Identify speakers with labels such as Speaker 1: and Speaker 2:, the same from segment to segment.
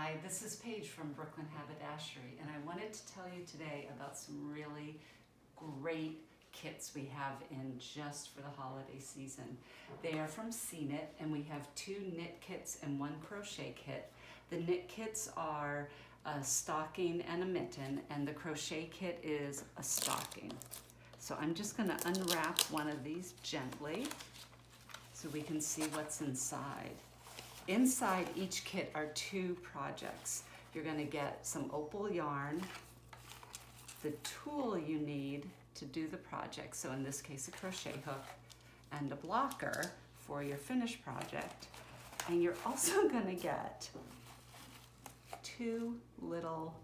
Speaker 1: Hi, this is Paige from Brooklyn Haberdashery, and I wanted to tell you today about some really great kits we have in just for the holiday season. They are from Seeknit, and we have 2 knit kits and 1 crochet kit. The knit kits are a stocking and a mitten, and the crochet kit is a stocking. So I'm just going to unwrap one of these gently so we can see what's inside. Inside each kit are 2 projects. You're going to get some opal yarn, the tool you need to do the project, so in this case a crochet hook, and a blocker for your finished project. And you're also going to get 2 little,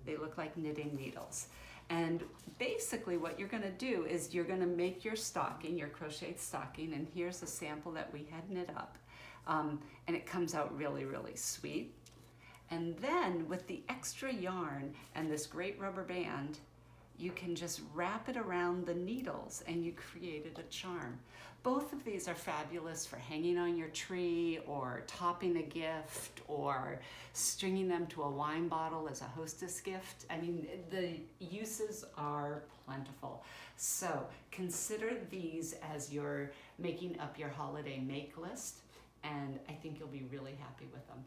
Speaker 1: they look like knitting needles. And basically what you're going to do is you're going to make your stocking, your crocheted stocking, and here's a sample that we had knit up. And it comes out really, really sweet. And then with the extra yarn and this great rubber band, you can just wrap it around the needles and you created a charm. Both of these are fabulous for hanging on your tree or topping a gift or stringing them to a wine bottle as a hostess gift. I mean, the uses are plentiful. So consider these as you're making up your holiday make list, and I think you'll be really happy with them.